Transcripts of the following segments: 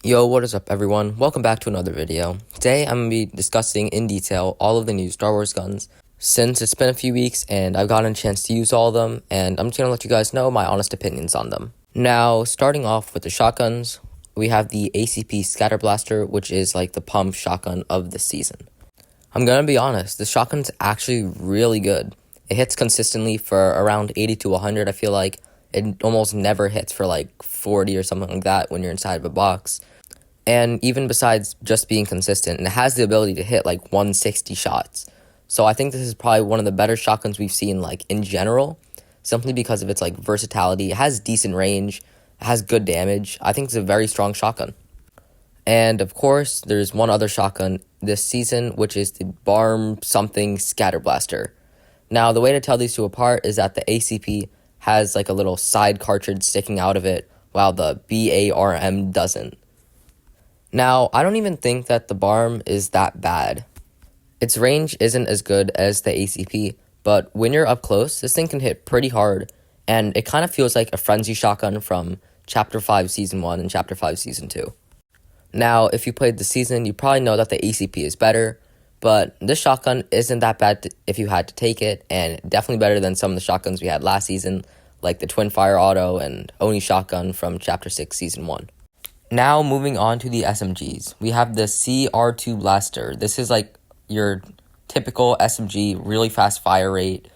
Yo, what is up everyone? Welcome back to another video. Today I'm going to be discussing in detail all of the new Star Wars guns since it's been a few weeks and I've gotten a chance to use all of them, and I'm just going to let you guys know my honest opinions on them. Now, starting off with the shotguns, we have the ACP Scatter Blaster, which is like the pump shotgun of the season. I'm going to be honest, the shotgun's actually really good. It hits consistently for around 80 to 100, I feel like. It almost never hits for like 40 or something like that when you're inside of a box. And even besides just being consistent, it has the ability to hit like 160 shots. So I think this is probably one of the better shotguns we've seen like in general, simply because of its like versatility. It has decent range, it has good damage. I think it's a very strong shotgun. And of course, there's one other shotgun this season, which is the BARM something Scatter Blaster. Now, the way to tell these two apart is that the ACP has like a little side cartridge sticking out of it, while the BARM doesn't. Now, I don't even think that the BARM is that bad. Its range isn't as good as the ACP, but when you're up close, this thing can hit pretty hard, and it kind of feels like a frenzy shotgun from Chapter 5 Season 1 and Chapter 5 Season 2. Now, if you played the season, you probably know that the ACP is better, but this shotgun isn't that bad if you had to take it, and definitely better than some of the shotguns we had last season, like the Twin Fire Auto and Oni shotgun from Chapter 6 Season 1. Now, moving on to the SMGs, we have the CR2 Blaster. This is like your typical SMG, really fast fire rate,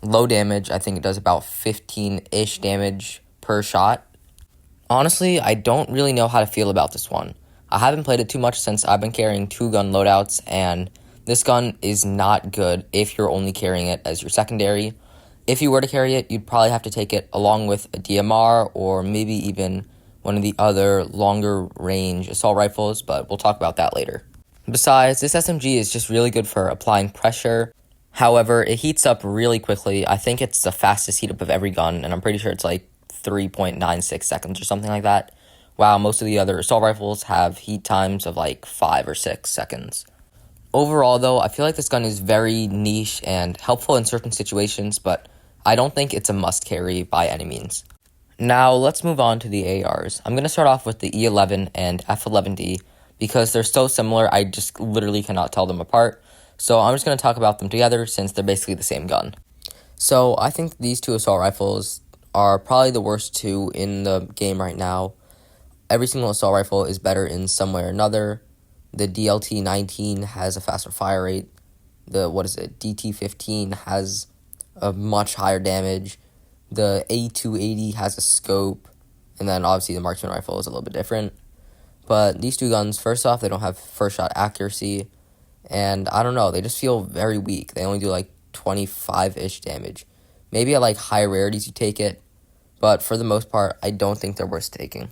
low damage. I think it does about 15-ish damage per shot. Honestly, I don't really know how to feel about this one. I haven't played it too much since I've been carrying 2-gun loadouts, and this gun is not good if you're only carrying it as your secondary. If you were to carry it, you'd probably have to take it along with a DMR or maybe even one of the other longer range assault rifles, but we'll talk about that later. Besides, this SMG is just really good for applying pressure. However, it heats up really quickly. I think it's the fastest heat up of every gun, and I'm pretty sure it's like 3.96 seconds or something like that, while most of the other assault rifles have heat times of like 5 or 6 seconds. Overall, though, I feel like this gun is very niche and helpful in certain situations, but I don't think it's a must-carry by any means. Now, let's move on to the ARs. I'm going to start off with the E11 and F11D because they're so similar, I just literally cannot tell them apart. So I'm just going to talk about them together since they're basically the same gun. So I think these two assault rifles are probably the worst two in the game right now. Every single assault rifle is better in some way or another. The DLT-19 has a faster fire rate. The DT-15 has a much higher damage. The A280 has a scope, and then obviously the marksman rifle is a little bit different. But these two guns, first off, they don't have first shot accuracy, and I don't know, they just feel very weak. They only do like 25-ish damage. Maybe at like high rarities you take it, but for the most part, I don't think they're worth taking.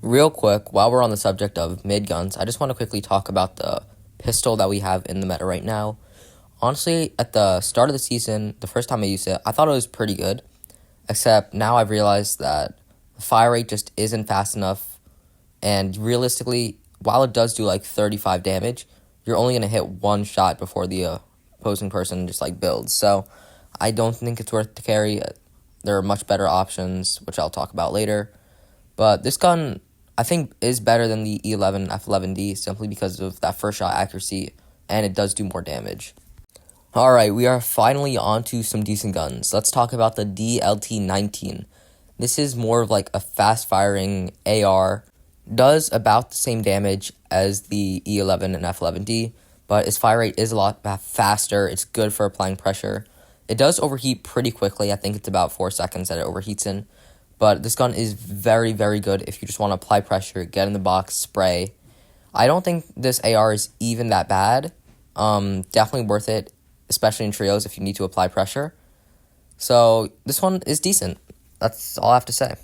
Real quick, while we're on the subject of mid guns, I just want to quickly talk about the pistol that we have in the meta right now. Honestly, at the start of the season, the first time I used it, I thought it was pretty good. Except now I've realized that the fire rate just isn't fast enough, and realistically, while it does do like 35 damage, you're only going to hit one shot before the opposing person just like builds. So I don't think it's worth to carry. There are much better options, which I'll talk about later. But this gun, I think, is better than the E11 F11D simply because of that first shot accuracy, and it does do more damage. Alright, we are finally on to some decent guns. Let's talk about the DLT-19. This is more of like a fast-firing AR. Does about the same damage as the E11 and F11D, but its fire rate is a lot faster. It's good for applying pressure. It does overheat pretty quickly. I think it's about 4 seconds that it overheats in. But this gun is very, very good if you just want to apply pressure, get in the box, spray. I don't think this AR is even that bad. Definitely worth it, especially in trios if you need to apply pressure. So this one is decent. That's all I have to say.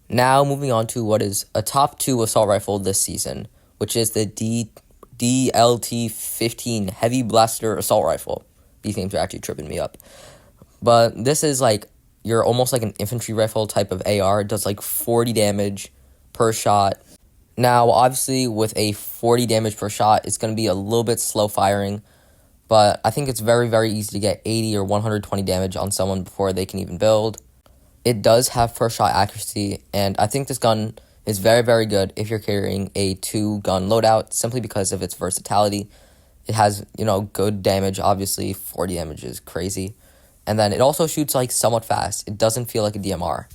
Now moving on to what is a top 2 assault rifle this season, which is the DLT-15 Heavy Blaster Assault Rifle. These names are actually tripping me up. But this is like, you're almost like an infantry rifle type of AR. It does like 40 damage per shot. Now, obviously, with a 40 damage per shot, it's going to be a little bit slow firing, but I think it's very, very easy to get 80 or 120 damage on someone before they can even build. It does have first shot accuracy, and I think this gun is very, very good if you're carrying a 2-gun loadout, simply because of its versatility. It has, good damage, obviously. 40 damage is crazy. And then it also shoots, somewhat fast. It doesn't feel like a DMR.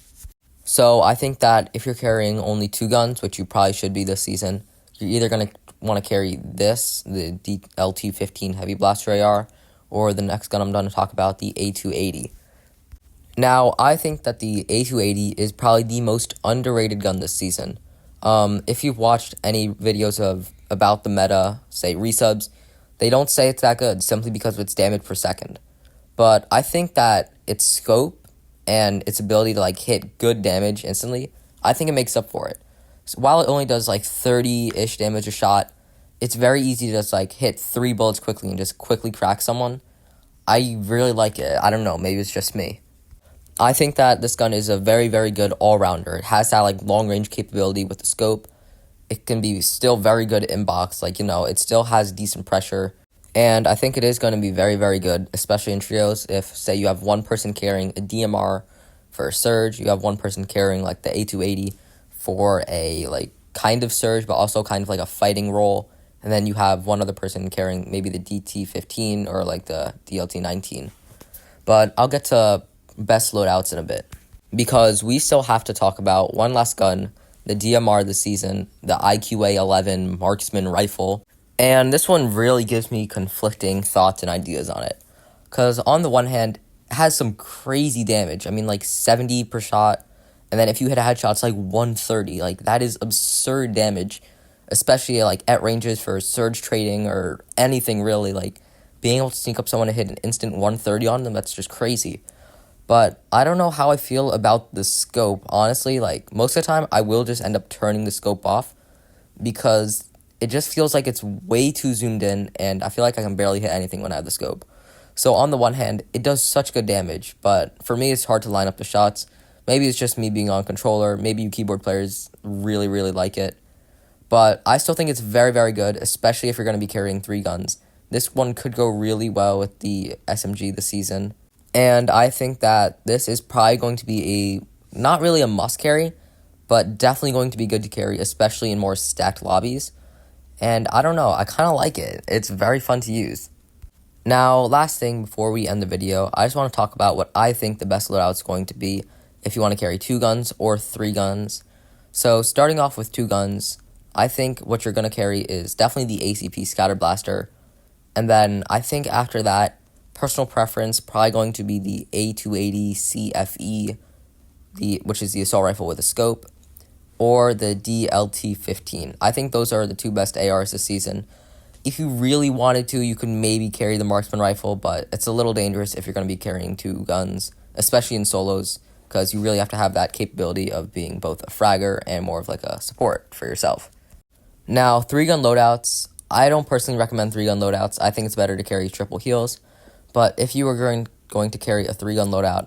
So I think that if you're carrying only 2 guns, which you probably should be this season, you're either going to want to carry this, the DLT-15 Heavy Blaster AR, or the next gun I'm going to talk about, the A280. Now, I think that the A280 is probably the most underrated gun this season. If you've watched any videos about the meta, say resubs, they don't say it's that good simply because of its damage per second. But I think that its scope and its ability to hit good damage instantly, I think it makes up for it. So while it only does 30-ish damage a shot, it's very easy to just hit 3 bullets quickly and just quickly crack someone. I really like it. I don't know, maybe it's just me. I think that this gun is a very, very good all-rounder. It has that long-range capability with the scope. It can be still very good inbox. It still has decent pressure. And I think it is going to be very, very good, especially in trios. If, say, you have one person carrying a DMR for a surge, you have one person carrying the A280 for a kind of surge, but also kind of a fighting role. And then you have one other person carrying maybe the DT-15 or the DLT-19. But I'll get to best loadouts in a bit, because we still have to talk about one last gun, the DMR this season, the IQA-11 marksman rifle. And this one really gives me conflicting thoughts and ideas on it, because on the one hand, it has some crazy damage. 70 per shot, and then if you hit a headshot, it's 130. That is absurd damage, especially at ranges for surge trading or anything really. Being able to sneak up someone and hit an instant 130 on them, that's just crazy. But I don't know how I feel about the scope, honestly. Most of the time, I will just end up turning the scope off, because it just feels like it's way too zoomed in, and I feel like I can barely hit anything when I have the scope. So on the one hand, it does such good damage, but for me, it's hard to line up the shots. Maybe it's just me being on controller. Maybe you keyboard players really, really like it. But I still think it's very, very good, especially if you're going to be carrying 3 guns. This one could go really well with the SMG this season. And I think that this is probably going to be not really a must carry, but definitely going to be good to carry, especially in more stacked lobbies. And I don't know, I kind of like it. It's very fun to use. Now, last thing before we end the video, I just want to talk about what I think the best loadout is going to be if you want to carry 2 guns or 3 guns. So starting off with 2 guns, I think what you're going to carry is definitely the ACP Scatter Blaster. And then I think after that, personal preference, probably going to be the A280 CFE, which is the assault rifle with a scope, or the DLT-15. I think those are the 2 best ARs this season. If you really wanted to, you could maybe carry the marksman rifle, but it's a little dangerous if you're going to be carrying 2 guns, especially in solos, because you really have to have that capability of being both a fragger and more of a support for yourself. Now, 3-gun loadouts, I don't personally recommend 3-gun loadouts. I think it's better to carry triple heals. But if you were going to carry a 3-gun loadout,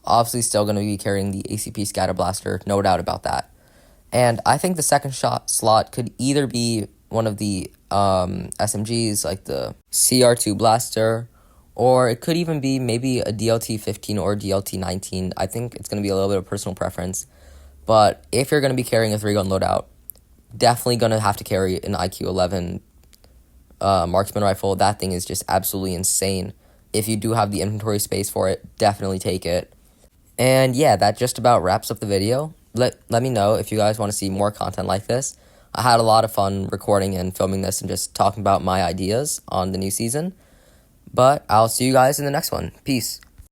obviously still going to be carrying the ACP Scatter Blaster, no doubt about that. And I think the second slot could either be one of the SMGs, like the CR2 Blaster, or it could even be maybe a DLT-15 or DLT-19. I think it's going to be a little bit of personal preference. But if you're going to be carrying a 3-gun loadout, definitely going to have to carry an IQ-11 marksman rifle. That thing is just absolutely insane. If you do have the inventory space for it, definitely take it. And yeah, that just about wraps up the video. Let me know if you guys want to see more content like this. I had a lot of fun recording and filming this and just talking about my ideas on the new season. But I'll see you guys in the next one. Peace.